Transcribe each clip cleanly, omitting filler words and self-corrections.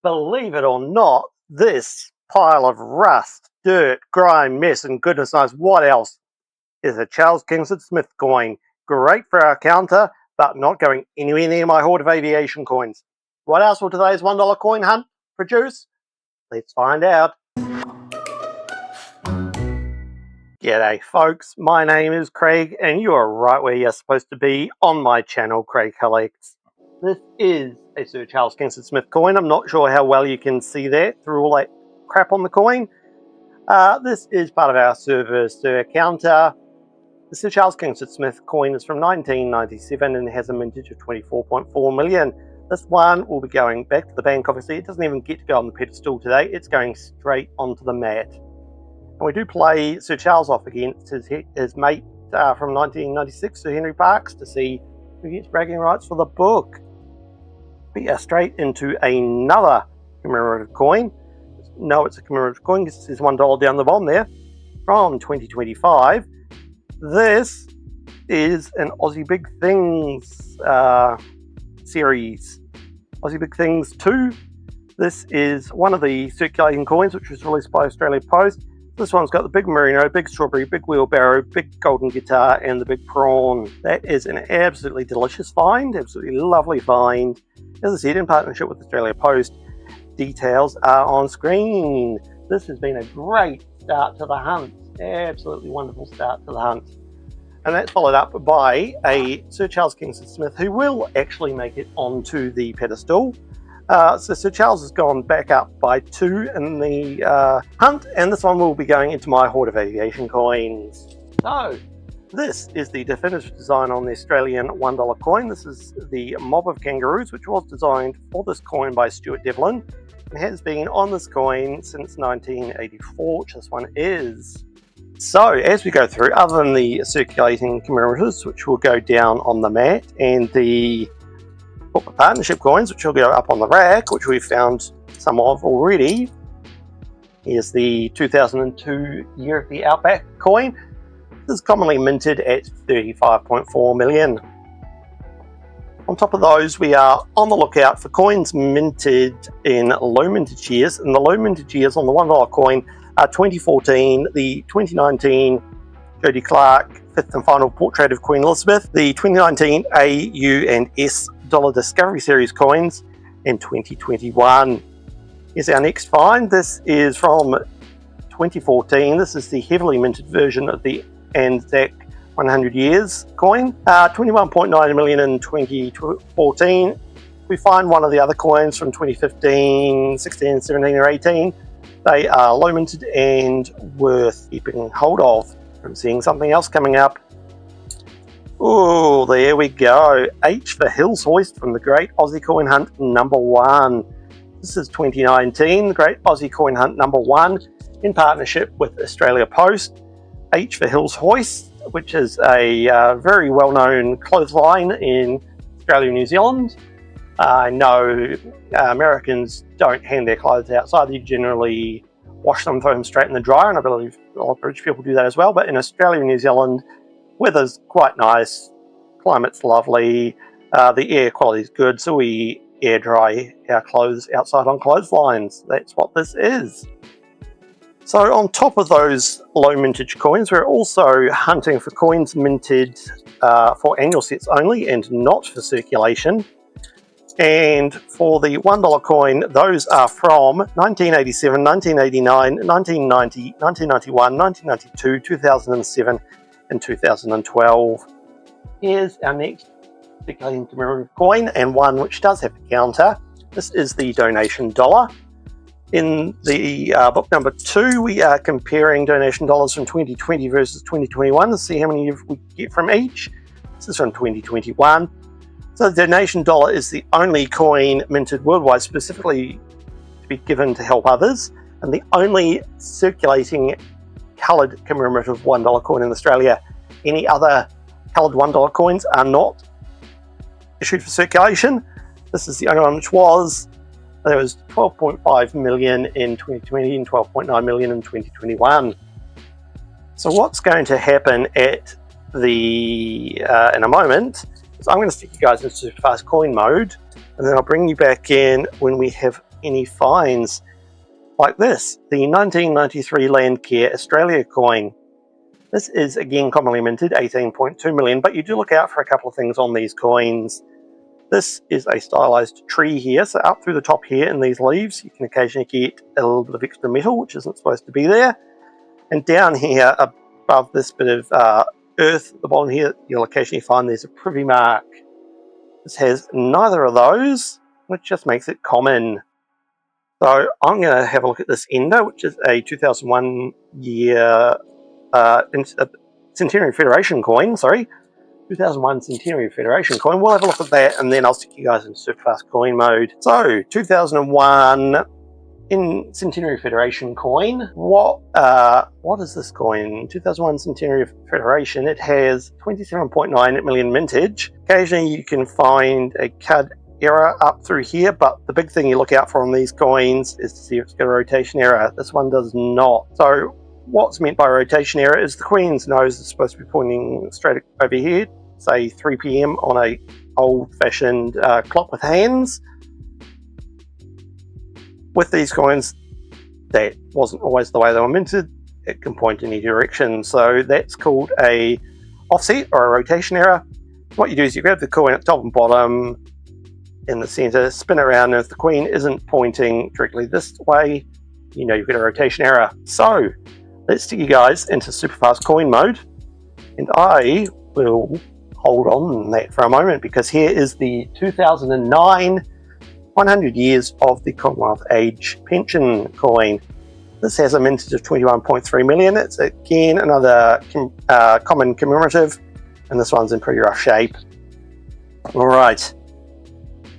Believe it or not, this pile of rust, dirt, grime, mess, and goodness knows what else is a Charles Kingsford Smith coin. Great for our counter, but not going anywhere near my hoard of aviation coins. What else will today's $1 coin hunt produce? Let's find out. G'day folks, my name is Craig and you are right where you're supposed to be on my channel, Craig Collects. This is a Sir Charles Kingsford Smith coin. I'm not sure how well you can see that through all that crap on the coin. This is part of our Sir counter. The Sir Charles Kingsford Smith coin is from 1997 and has a mintage of 24.4 million. This one will be going back to the bank. Obviously, it doesn't even get to go on the pedestal today. It's going straight onto the mat. And we do play Sir Charles off against his mate from 1996, Sir Henry Parkes, to see who gets bragging rights for the book. We are straight into another commemorative coin. No, it's a commemorative coin because it says $1 down the bottom there, from 2025. This is an Aussie Big Things series. Aussie Big Things 2. This is one of the circulating coins which was released by Australia Post. This one's got the big merino, big strawberry, big wheelbarrow, big golden guitar, and the big prawn. That is an absolutely delicious find, absolutely lovely find. As I said, in partnership with Australia Post. Details are on screen. This has been a great start to the hunt. Absolutely wonderful start to the hunt. And that's followed up by a Sir Charles Kingsford Smith who will actually make it onto the pedestal. So Sir Charles has gone back up by 2 in the hunt, and this one will be going into my hoard of aviation coins. So, this is the definitive design on the Australian $1 coin. This is the Mob of Kangaroos, which was designed for this coin by Stuart Devlin, and has been on this coin since 1984, which this one is. So, as we go through, other than the circulating commemoratives, which will go down on the mat, and the corporate partnership coins, which will go up on the rack, which we've found some of already. Here's the 2002 Year of the Outback coin. This is commonly minted at 35.4 million. On top of those, we are on the lookout for coins minted in low mintage years, and the low mintage years on the $1 coin are 2014, the 2019 Jodie Clark 5th and final portrait of Queen Elizabeth, the 2019 A, U and S Dollar Discovery Series coins, and 2021. Here's our next find. This is from 2014. This is the heavily minted version of the Anzac 100 Years coin. 21.9 million in 2014. We find one of the other coins from 2015, 16, 17 or 18. They are low minted and worth keeping hold of. I'm seeing something else coming up. Oh, there we go. H for Hills Hoist from the Great Aussie Coin Hunt number 1. This is 2019, the Great Aussie Coin Hunt number 1, in partnership with Australia Post. H for Hills Hoist, which is a very well-known clothesline in Australia and New Zealand. I know Americans don't hang their clothes outside. They generally wash them, throw them straight in the dryer, and I believe a lot of British people do that as well. But in Australia and New Zealand, weather's quite nice, climate's lovely, the air quality is good, so we air dry our clothes outside on clotheslines. That's what this is. So on top of those low mintage coins, we're also hunting for coins minted for annual sets only and not for circulation. And for the $1 coin, those are from 1987, 1989, 1990, 1991, 1992, 2007, and 2012. Here's our next circulating commemorative coin, and one which does have a counter. This is the donation dollar. In the book number 2, we are comparing donation dollars from 2020 versus 2021 to see how many we get from each. This is from 2021. So the donation dollar is the only coin minted worldwide specifically to be given to help others, and the only circulating coloured commemorative $1 coin in Australia. Any other coloured $1 coins are not issued for circulation. This is the only one which was. There was 12.5 million in 2020 and 12.9 million in 2021. So what's going to happen at the in a moment is I'm going to stick you guys in super fast coin mode, and then I'll bring you back in when we have any finds like this, the 1993 Landcare Australia coin. This is again commonly minted, 18.2 million, but you do look out for a couple of things on these coins. This is a stylized tree here, so up through the top here in these leaves you can occasionally get a little bit of extra metal which isn't supposed to be there, and down here above this bit of earth at the bottom here you'll occasionally find there's a privy mark. This has neither of those, which just makes it common. So I'm going to have a look at this ender, which is a 2001 year Centenary Federation coin, 2001 Centenary Federation coin. We'll have a look at that and then I'll stick you guys in super fast coin mode. So 2001 in Centenary Federation coin. What is this coin? 2001 Centenary Federation. It has 27.9 million mintage. Occasionally you can find a CUD error up through here, but the big thing you look out for on these coins is to see if it's got a rotation error. This one does not. So what's meant by rotation error is the Queen's nose is supposed to be pointing straight over here, say 3 PM on a old-fashioned clock with hands. With these coins, that wasn't always the way they were minted. It can point in any direction, so that's called a offset or a rotation error. What you do is you grab the coin at the top and bottom in the center, spin around, and if the Queen isn't pointing directly this way, you know you've got a rotation error. So let's stick you guys into super fast coin mode, and I will hold on that for a moment because here is the 2009 100 years of the Commonwealth Age pension coin. This has a mintage of 21.3 million. It's again another common commemorative, and this one's in pretty rough shape. Alright,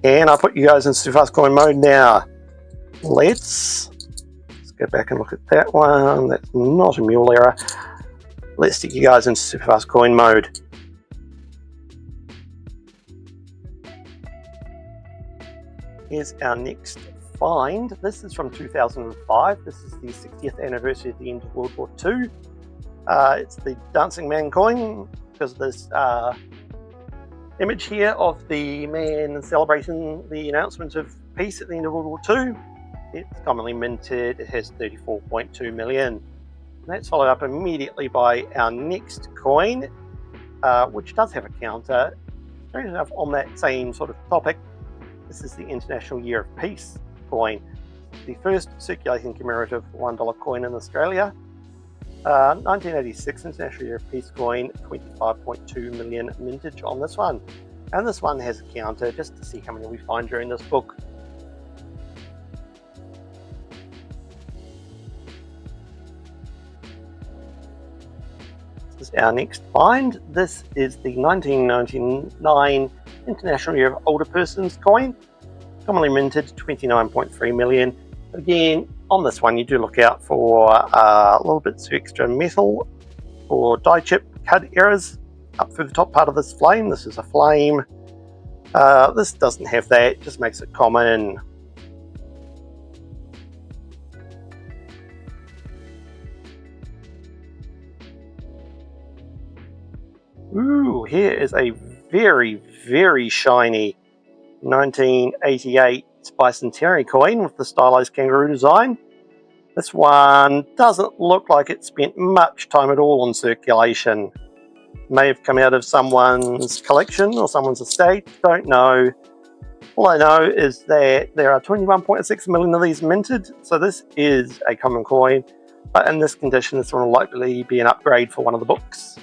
and I'll put you guys in super fast coin mode now. Let's go back and look at that one. That's not a mule error. Let's stick you guys into super fast coin mode. Here's our next find. This is from 2005. This is the 60th anniversary of the end of World War II. It's the Dancing Man coin because of this image here of the man celebrating the announcement of peace at the end of World War II. It's commonly minted. It has 34.2 million. And that's followed up immediately by our next coin, which does have a counter. Strange enough, on that same sort of topic, this is the International Year of Peace coin, the first circulating commemorative $1 coin in Australia. 1986 International Year of Peace coin, 25.2 million mintage on this one. And this one has a counter just to see how many we find during this book. This is our next find. This is the 1999 International Year of Older Persons coin, commonly minted, 29.3 million. Again, on this one you do look out for little bits of extra metal or die chip CUD errors up through the top part of this flame. This is a flame. This doesn't have that, just makes it common. Ooh, here is a very, very shiny 1988 bicentenary coin with the stylized kangaroo design. This one doesn't look like it spent much time at all in circulation. May have come out of someone's collection or someone's estate, don't know. All I know is that there are 21.6 million of these minted, so this is a common coin, but in this condition this one will likely be an upgrade for one of the books.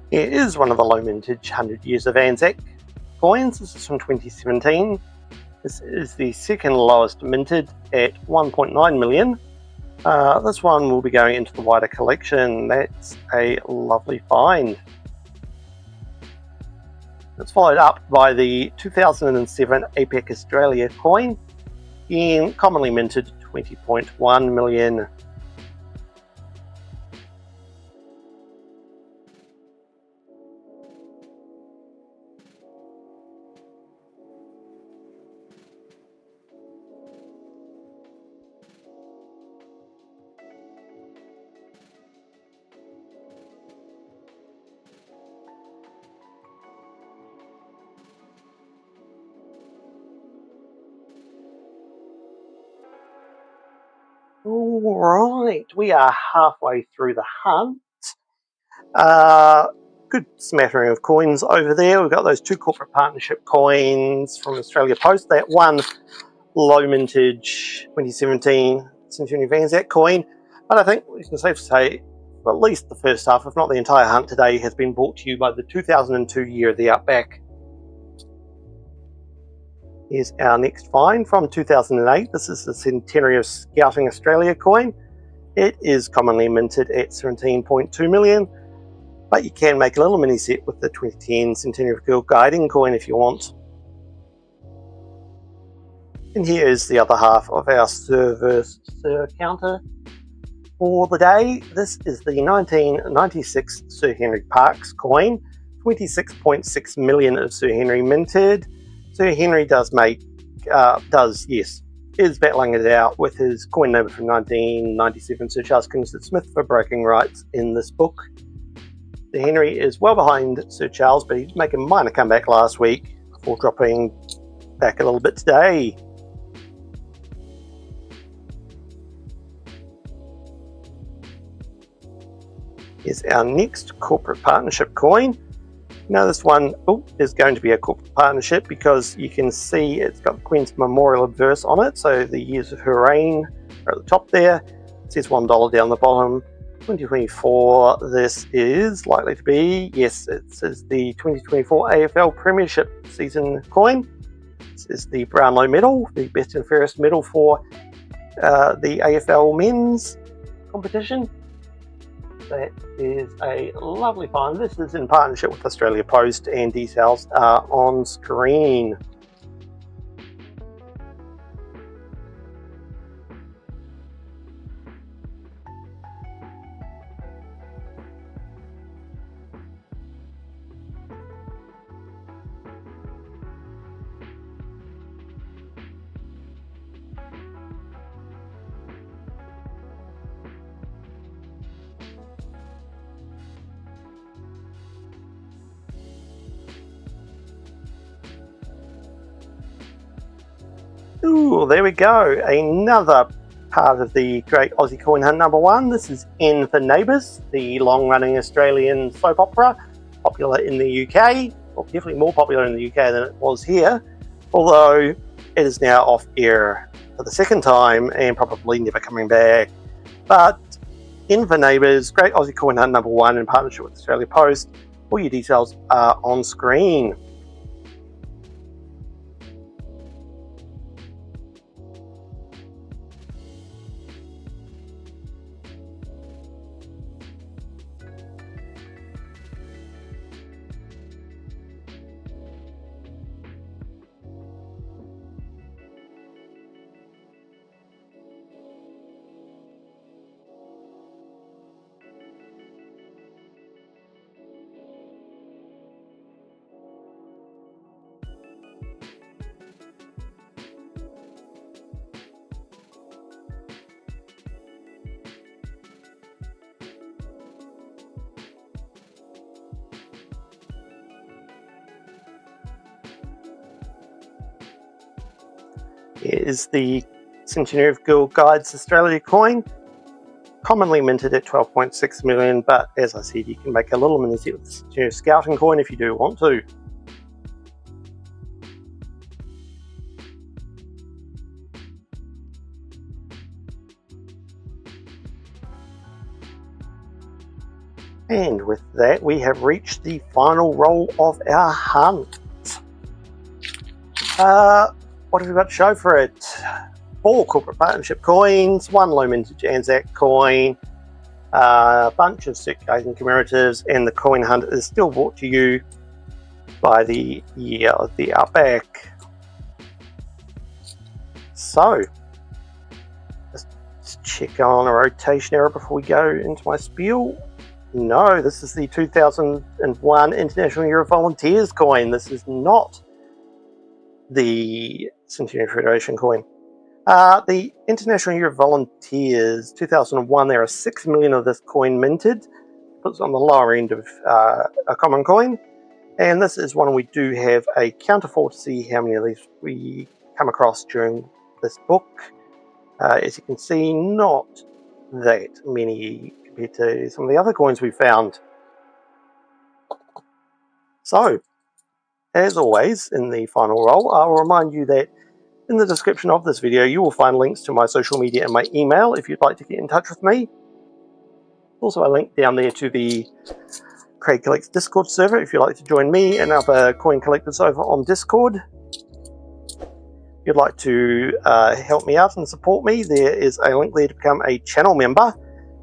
It is one of the low mintage 100 years of Anzac coins. This is from 2017. This is the second lowest minted at 1.9 million. This one will be going into the wider collection. That's a lovely find. It's followed up by the 2007 APEC Australia coin, being commonly minted 20.1 million. Alright, we are halfway through the hunt. Good smattering of coins over there. We've got those 2 corporate partnership coins from Australia Post. That one low mintage 2017 Centenary of Anzac coin. But I think we can safely say at least the first half, if not the entire hunt today, has been brought to you by the 2002 Year of the Outback. Here's our next find from 2008. This is the Centenary of Scouting Australia coin. It is commonly minted at 17.2 million, but you can make a little mini set with the 2010 Centenary of Girl Guiding coin if you want. And here is the other half of our Sir vs Sir counter for the day. This is the 1996 Sir Henry Parkes coin, 26.6 million of Sir Henry minted. Sir Henry is battling it out with his coin number from 1997, Sir Charles Kingsford Smith, for breaking rights in this book. Sir Henry is well behind Sir Charles, but he's making a minor comeback last week before dropping back a little bit today. Here's our next corporate partnership coin. Now this one is going to be a corporate partnership because you can see it's got the Queen's Memorial obverse on it, so the years of her reign are at the top there. It says $1 down the bottom. 2024, this is likely to be, yes, it says the 2024 AFL Premiership season coin. This is the Brownlow medal, the best and fairest medal for the AFL men's competition. That is a lovely find. This is in partnership with Australia Post, and details are on screen. Ooh, there we go. Another part of the great Aussie coin hunt number 1. This is N for Neighbours, the long-running Australian soap opera, popular in the UK, well, definitely more popular in the UK than it was here, although it is now off air for the second time and probably never coming back. But N for Neighbours, great Aussie coin hunt number 1 in partnership with Australia Post. All your details are on screen. Is the Centenary of Girl Guides Australia coin, commonly minted at 12.6 million, but as I said, you can make a little mini set with the Centenary of Scouting coin if you do want to. And with that, we have reached the final roll of our hunt. What have we got to show for it? 4 corporate partnership coins, 1 low mintage Anzac coin, a bunch of circulating commemoratives, and the coin hunt is still brought to you by the year of the Outback. So, let's check on a rotation error before we go into my spiel. No, this is the 2001 International Year of Volunteers coin. This is not the Centenary Federation coin. The International Year of Volunteers 2001, there are 6 million of this coin minted. It's on the lower end of a common coin. And this is one we do have a counter for to see how many of these we come across during this book. As you can see, not that many compared to some of the other coins we found. So, as always, in the final roll, I'll remind you that in the description of this video, you will find links to my social media and my email if you'd like to get in touch with me. Also, a link down there to the Craig Collects Discord server if you'd like to join me and other coin collectors over on Discord. If you'd like to help me out and support me, there is a link there to become a channel member.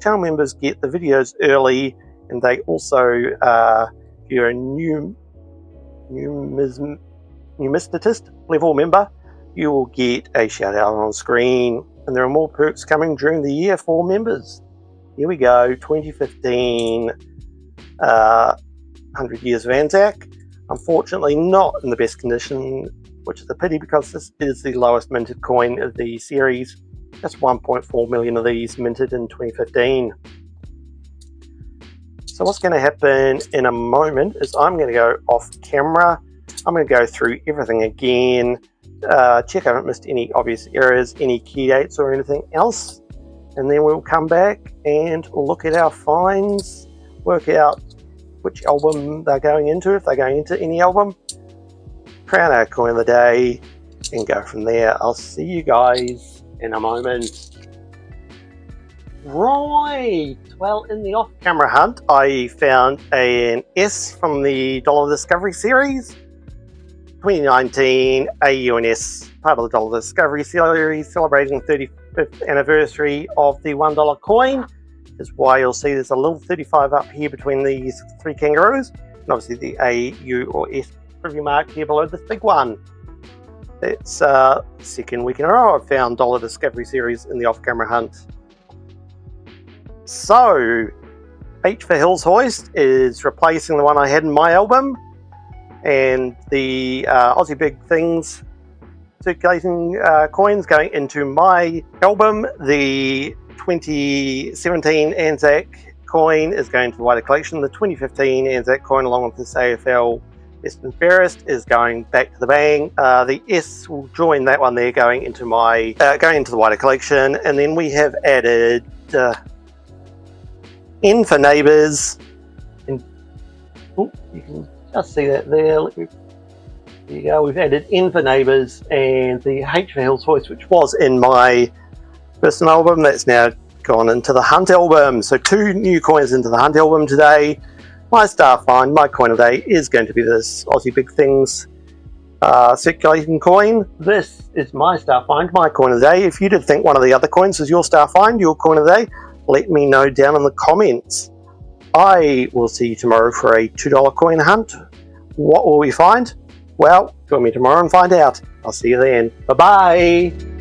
Channel members get the videos early, and they also, if you're a numismatist level member, you will get a shout out on screen, and there are more perks coming during the year for members. Here we go, 2015 100 Years of Anzac. Unfortunately not in the best condition, which is a pity because this is the lowest minted coin of the series. That's 1.4 million of these minted in 2015. So what's going to happen in a moment is I'm going to go off camera. I'm going to go through everything again, check I haven't missed any obvious errors, any key dates or anything else, and then we'll come back and look at our finds, work out which album they're going into, if they're going into any album, crown our coin of the day, and go from there. I'll see you guys in a moment. Right, well, in the off-camera hunt, I found an S from the Dollar Discovery series. 2019 AUNS, part of the Dollar Discovery series, celebrating the 35th anniversary of the $1 coin. Is why you'll see there's a little 35 up here between these three kangaroos, and obviously the A, U, or S preview mark here below this big one. It's second week in a row I've found Dollar Discovery series in the off-camera hunt. So, H for Hills Hoist is replacing the one I had in my album, and the Aussie Big Things circulating coins going into my album. The 2017 Anzac coin is going to the wider collection. The 2015 Anzac coin, along with this AFL Best and Fairest, is going back to the bang. The S will join that one there, going into my going into the wider collection. And then we have added N for Neighbours. And you can just see that there. There you go. We've added N for Neighbours and the H for Hills Hoist, which was in my personal album. That's now gone into the Hunt album. So 2 new coins into the Hunt album today. My star find, my coin of the day, is going to be this Aussie Big Things circulating coin. This is my star find, my coin of the day. If you did think one of the other coins was your star find, your coin of the day, let me know down in the comments. I will see you tomorrow for a $2 coin hunt. What will we find? Well, join me tomorrow and find out. I'll see you then. Bye-bye.